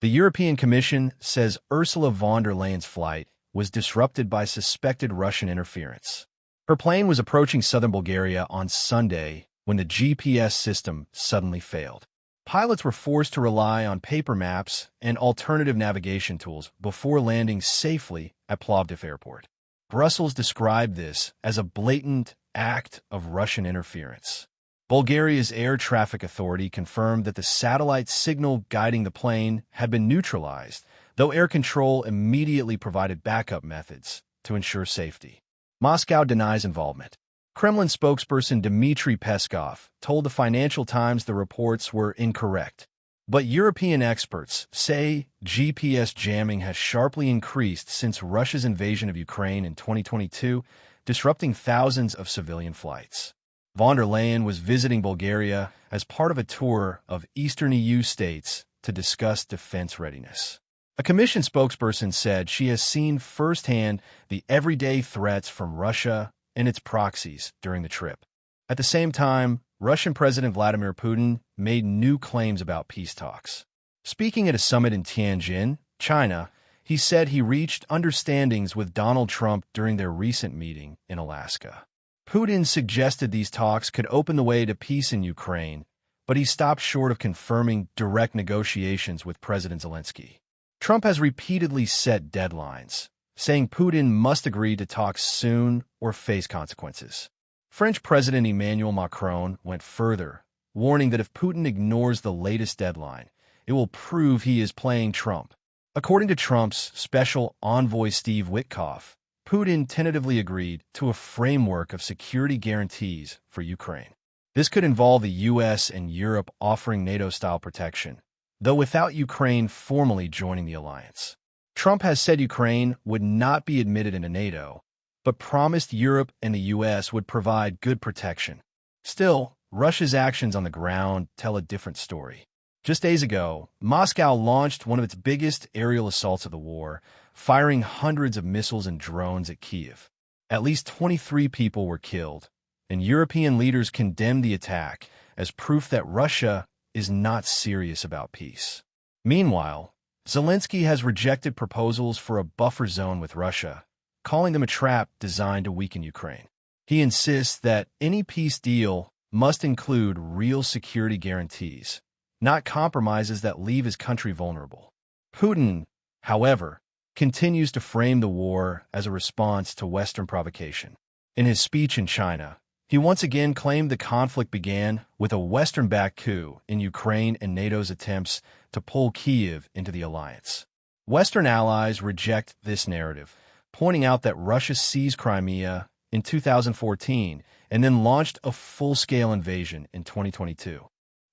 The European Commission says Ursula von der Leyen's flight was disrupted by suspected Russian interference. Her plane was approaching southern Bulgaria on Sunday when the GPS system suddenly failed. Pilots were forced to rely on paper maps and alternative navigation tools before landing safely at Plovdiv Airport. Brussels described this as a blatant act of Russian interference. Bulgaria's air traffic authority confirmed that the satellite signal guiding the plane had been neutralized, though air control immediately provided backup methods to ensure safety. Moscow denies involvement. Kremlin spokesperson Dmitry Peskov told the Financial Times the reports were incorrect. But European experts say GPS jamming has sharply increased since Russia's invasion of Ukraine in 2022, disrupting thousands of civilian flights. Von der Leyen was visiting Bulgaria as part of a tour of Eastern EU states to discuss defense readiness. A Commission spokesperson said she has seen firsthand the everyday threats from Russia and its proxies during the trip. At the same time, Russian President Vladimir Putin made new claims about peace talks. Speaking at a summit in Tianjin, China, he said he reached understandings with Donald Trump during their recent meeting in Alaska. Putin suggested these talks could open the way to peace in Ukraine, but he stopped short of confirming direct negotiations with President Zelensky. Trump has repeatedly set deadlines, saying Putin must agree to talks soon or face consequences. French President Emmanuel Macron went further, warning that if Putin ignores the latest deadline, it will prove he is playing Trump. According to Trump's special envoy Steve Witkoff, Putin tentatively agreed to a framework of security guarantees for Ukraine. This could involve the U.S. and Europe offering NATO-style protection, though without Ukraine formally joining the alliance. Trump has said Ukraine would not be admitted into NATO, but promised Europe and the U.S. would provide good protection. Still, Russia's actions on the ground tell a different story. Just days ago, Moscow launched one of its biggest aerial assaults of the war, firing hundreds of missiles and drones at Kyiv. At least 23 people were killed, and European leaders condemned the attack as proof that Russia is not serious about peace. Meanwhile, Zelensky has rejected proposals for a buffer zone with Russia, calling them a trap designed to weaken Ukraine. He insists that any peace deal must include real security guarantees, not compromises that leave his country vulnerable. Putin, however, continues to frame the war as a response to Western provocation. In his speech in China, he once again claimed the conflict began with a Western-backed coup in Ukraine and NATO's attempts to pull Kyiv into the alliance. Western allies reject this narrative, pointing out that Russia seized Crimea in 2014 and then launched a full-scale invasion in 2022.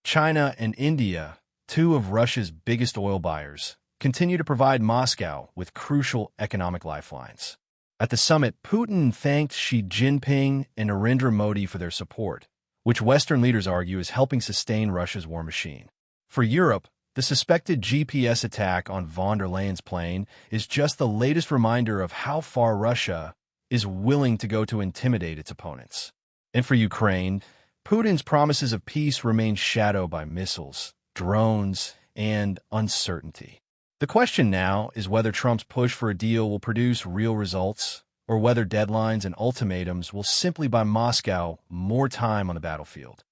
China and India, two of Russia's biggest oil buyers, continue to provide Moscow with crucial economic lifelines. At the summit, Putin thanked Xi Jinping and Narendra Modi for their support, which Western leaders argue is helping sustain Russia's war machine. For Europe, the suspected GPS attack on von der Leyen's plane is just the latest reminder of how far Russia is willing to go to intimidate its opponents. And for Ukraine, Putin's promises of peace remain shadowed by missiles, drones, and uncertainty. The question now is whether Trump's push for a deal will produce real results, or whether deadlines and ultimatums will simply buy Moscow more time on the battlefield.